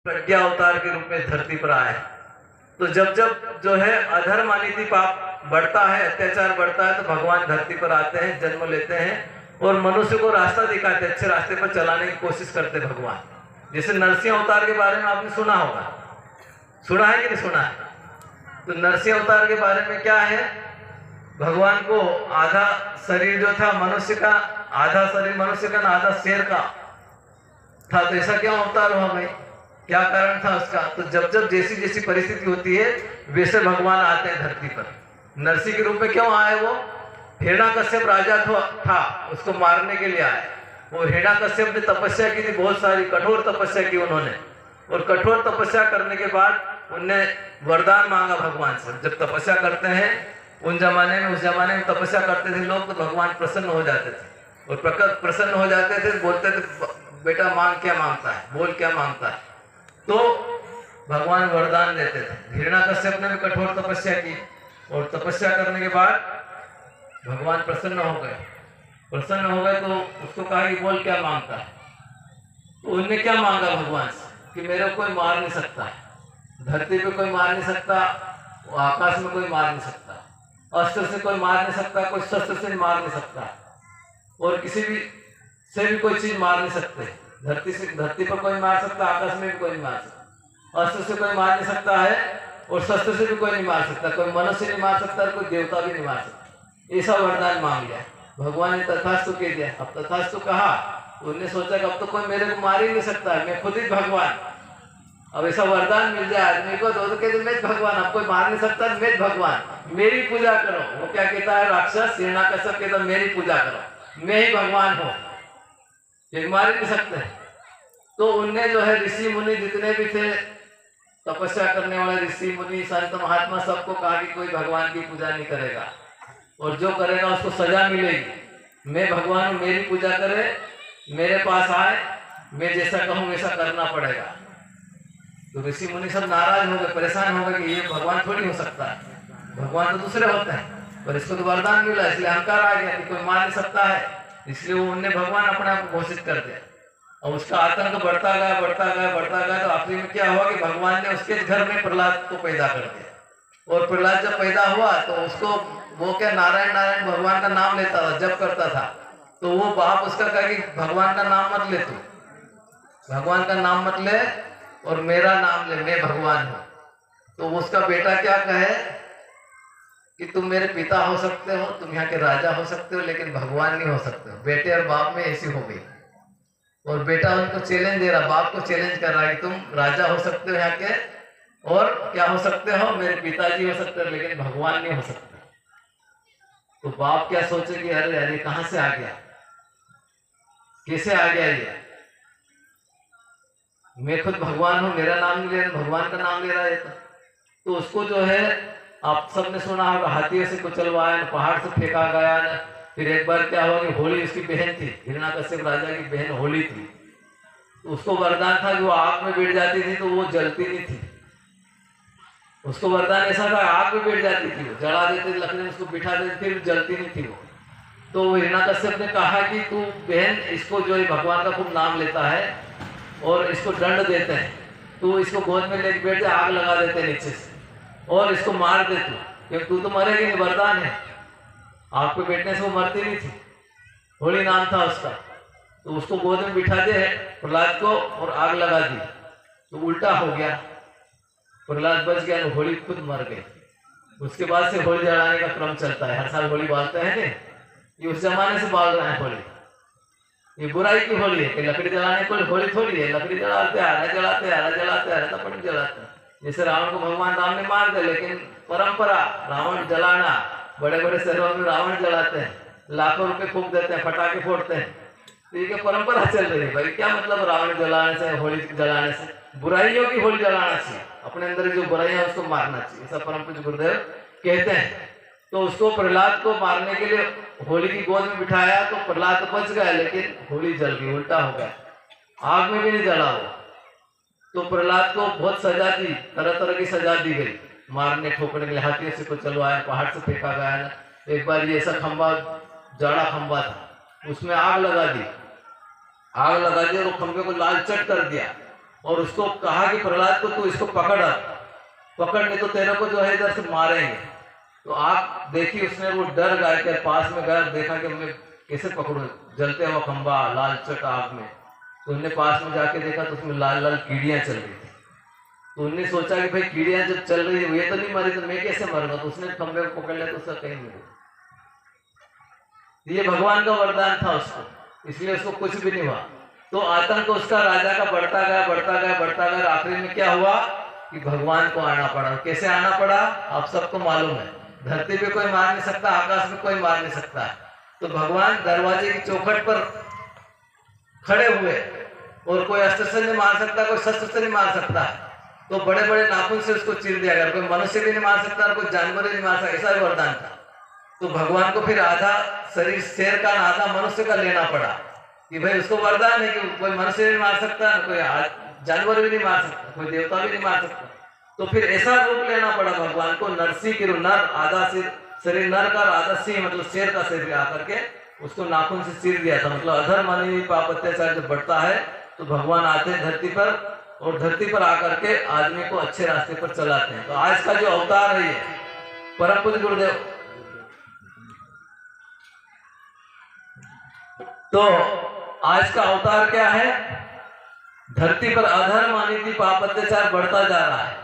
प्रज्ञा अवतार के रूप में धरती पर आए। तो जब जब जो है अधर्म अनीति पाप बढ़ता है, अत्याचार बढ़ता है, तो भगवान धरती पर आते हैं, जन्म लेते हैं और मनुष्य को रास्ता दिखाते, अच्छे रास्ते पर चलाने की कोशिश करते भगवान। जैसे नरसिंह अवतार के बारे में आपने सुना होगा, सुना है कि नहीं सुना है? तो नरसिंह अवतार के बारे में क्या है, भगवान को आधा शरीर जो था मनुष्य का, आधा शरीर मनुष्य का, आधा शेर का था। तो ऐसा क्यों अवतार हुआ भाई, क्या कारण था उसका? तो जब जब जैसी जैसी परिस्थिति होती है वैसे भगवान आते हैं धरती पर। नरसिंह के रूप में क्यों आए? वो हिरण्यकश्यप राजा था, उसको मारने के लिए आए। वो हिरण्यकश्यप ने तपस्या की थी, बहुत सारी कठोर तपस्या की उन्होंने, और कठोर तपस्या करने के बाद उनने वरदान मांगा भगवान से। जब तपस्या करते हैं उस जमाने में तपस्या करते थे लोग, तो भगवान प्रसन्न हो जाते थे और प्रसन्न हो जाते थे, बोलते थे बेटा मांग क्या मांगता है, बोल क्या मांगता है। तो भगवान वरदान देते थे। हिरण्यकश्यप ने भी कठोर तपस्या की और तपस्या करने के बाद भगवान प्रसन्न हो गए। तो उसको कहा कि बोल क्या मांगता है। तो उनने क्या मांगा भगवान से कि मेरे को कोई मार नहीं सकता, धरती पे कोई मार नहीं सकता, आकाश में कोई मार नहीं सकता, अस्त्र से कोई मार नहीं सकता, कोई शस्त्र से मार नहीं सकता, और किसी भी से भी कोई चीज मार नहीं सकते। धरती पर कोई मार सकता, आकाश में भी कोई नहीं मार सकता, अस्त्र से कोई मार नहीं सकता है और शस्त्र से भी कोई नहीं मार सकता, कोई मनुष्य नहीं मार सकता, कोई देवता भी नहीं मार सकता। ऐसा वरदान मांग लिया भगवान ने, तथास्तु कह दिया। अब तथास्तु कहा तो उन्होंने सोचा कि अब तो कोई मेरे को मार ही नहीं सकता, मैं खुद ही भगवान। अब ऐसा वरदान मिल जाए आदमी को तो कहते मैं भगवान, अब कोई मार नहीं सकता, मैं भगवान, मेरी पूजा करो। वो क्या कहता है राक्षस हिरण्यकश्यप कहता मेरी पूजा करो, मैं ही भगवान हूँ, ये मार ही नहीं सकते। तो उनने जो है ऋषि मुनि जितने भी थे, तपस्या करने वाले ऋषि मुनि संत महात्मा, सबको कहा कि कोई भगवान की पूजा नहीं करेगा और जो करेगा उसको सजा मिलेगी। मैं भगवान हूँ, मेरी पूजा करे, मेरे पास आए, मैं जैसा कहूँ वैसा करना पड़ेगा। तो ऋषि मुनि सब नाराज हो गए, परेशान हो गए कि ये भगवान थोड़ी हो सकता है, भगवान तो दूसरे होते हैं, पर इसको तो वरदान मिला, इसलिए अहंकार आ गया कि कोई मार नहीं सकता है, इसलिए उन्होंने भगवान अपने आप को घोषित कर दिया। और उसका आतंक बढ़ता गया। तो आखिरी में क्या हुआ कि भगवान ने उसके घर में प्रहलाद को पैदा कर दिया। और प्रहलाद जब पैदा हुआ तो उसको वो क्या नारायण नारायण भगवान का नाम लेता था, जप करता था। तो वो बाप उसका कहा कि भगवान का नाम मत ले, तू भगवान का नाम मत ले और मेरा नाम ले, मैं भगवान हूँ। तो उसका बेटा क्या कहे कि तुम मेरे पिता हो सकते हो, तुम यहाँ के राजा हो सकते हो, लेकिन भगवान नहीं हो सकते हो। बेटे और बाप में ऐसी हो गई। और बेटा उनको चैलेंज दे रहा, बाप को चैलेंज कर रहा है कि तुम राजा हो सकते हो यहाँ के, और क्या हो सकते हो, मेरे पिताजी हो सकते हो, लेकिन भगवान नहीं हो सकते। तो बाप क्या सोचे कि अरे अरे कहां से आ गया, कैसे आ गया ये, मैं खुद भगवान हूं, मेरा नाम नहीं ले रहा, भगवान का नाम ले रहा है। तो उसको जो है आप सबने सुना होगा, हाथी से कुचलवाया, पहाड़ से फेंका गया न। फिर एक बार क्या हुआ कि होली उसकी बहन थी, हिरण्यकश्यप राजा की बहन होली थी। तो उसको वरदान था कि वो आग में बैठ जाती थी तो वो जलती नहीं थी। उसको वरदान ऐसा था आग में बैठ जाती थी, वो जला देते लकड़ी में, उसको बिठा देते, फिर जलती नहीं थी वो। तो हिरण्यकश्यप ने कहा कि तू बहन, इसको जो है भगवान का खूब नाम लेता है और इसको दंड देते हैं, तू इसको गोद में लेके बैठ जा, आग लगा देते नीचे से और इसको मार दे तू, क्योंकि तू तो मरेगी नहीं, वरदान है। आग पे बैठने से वो मरती नहीं थी, होली नाम था उसका। तो उसको गोद में बिठा दे प्रहलाद को और आग लगा दी, तो उल्टा हो गया, प्रहलाद बच गया, होली खुद मर गई। उसके बाद से होली जलाने का क्रम चलता है, हर साल होली बालते हैं ना, ये उस जमाने से बाल रहे हैं होली। ये बुराई की होली है कि लकड़ी जलाने को होली थोड़ी है, लकड़ी जलाते आ रहे, जलाते हैं। जैसे रावण को भगवान राम ने मार दिया, लेकिन परंपरा रावण जलाना, बड़े बड़े शहरों में रावण जलाते हैं, लाखों रुपए फूंक देते हैं, पटाखे फोड़ते हैं। तो ये परंपरा चल रही है भाई, क्या मतलब रावण जलाने से, होली जलाने से? बुराइयों की होली जलाना चाहिए, अपने अंदर जो बुराइयां है उसको मारना चाहिए, ऐसा परम पूज्य गुरुदेव कहते हैं। तो उसको प्रहलाद को मारने के लिए होली की गोद में बिठाया, तो प्रहलाद तो बच गया, लेकिन होली जल गई, उल्टा हो गया, आग में भी नहीं जला वो। तो प्रहलाद को बहुत सजा दी, तरह तरह की सजा दी गई, मारने ठोकने के लिए, हाथियों से को चलवाया, पहाड़ से फेंका गया ना। एक बार ये ऐसा खंबा, जाड़ा खंबा था, उसमें आग लगा दी और खंबे को लाल चट कर दिया। और उसको कहा कि प्रहलाद को तू इसको पकड़ नहीं तो तेरे को जो है इधर से मारेंगे। तो आग देखी उसने, वो डर गया कि पास में गया, देखा कि मैं कैसे पकड़ूं, जलते हुआ खंबा लाल चट आग में। तो उनने पास में जाके देखा तो उसमें लाल लाल कीड़ियां चल रही थी। तो उनने सोचा कि भाई कीड़ियां जब चल रही है ये तो नहीं मरी तो मैं कैसे मरूंगा। तो उसने खंबे को पकड़ लिया तो उसका कहीं नहीं हुआ। ये भगवान का वरदान था उसको, इसलिए उसको कुछ भी नहीं हुआ। तो आतंक उसका राजा का बढ़ता गया। आखिरी में क्या हुआ कि भगवान को आना पड़ा। कैसे आना पड़ा आप सबको मालूम है। धरती पे कोई मार नहीं सकता, आकाश में कोई मार नहीं सकता। तो भगवान दरवाजे की चौखट पर खड़े हुए और कोई अस्त्र से नहीं मार सकता, कोई शस्त्र से नहीं मार सकता। तो बड़े बड़े नाखून से उसको चीर दिया गया। कोई मनुष्य भी नहीं मार सकता और कोई जानवर भी नहीं मार सकता, ऐसा वरदान था। तो भगवान को फिर आधा शरीर शेर का आधा मनुष्य का लेना पड़ा कि भाई उसको वरदान है कि कोई मनुष्य नहीं मार सकता, कोई जानवर भी नहीं मार सकता, कोई देवता भी नहीं मार सकता। तो फिर ऐसा रूप लेना पड़ा भगवान को, नरसिंह के नर आधा शरीर नर का, आधा सिंह मतलब शेर का शरीर आकर के उसको नाखून से चीर दिया था। मतलब अधर्म मानवीय पाप अत्याचार जब बढ़ता है तो भगवान आते हैं धरती पर और धरती पर आकर के आदमी को अच्छे रास्ते पर चलाते हैं। तो आज का जो अवतार है ये परम पूज्य गुरुदेव, तो आज का अवतार क्या है, धरती पर अधर्म अनीति पाप अत्याचार बढ़ता जा रहा है।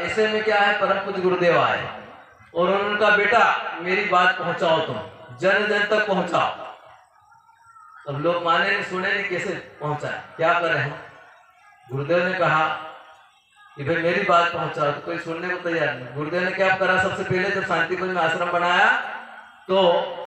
ऐसे में क्या है परम पूज्य गुरुदेव आए और उनका बेटा मेरी बात पहुंचाओ, तुम जन जन तक पहुंचाओ। अब लोग माने नहीं सुने नहीं, कैसे पहुंचाए, क्या करें हम। गुरुदेव ने कहा कि भाई मेरी बात पहुंचाओ, तो कोई सुनने को तैयार नहीं। गुरुदेव ने क्या करा, सबसे पहले जब शांतिकुंज में आश्रम बनाया तो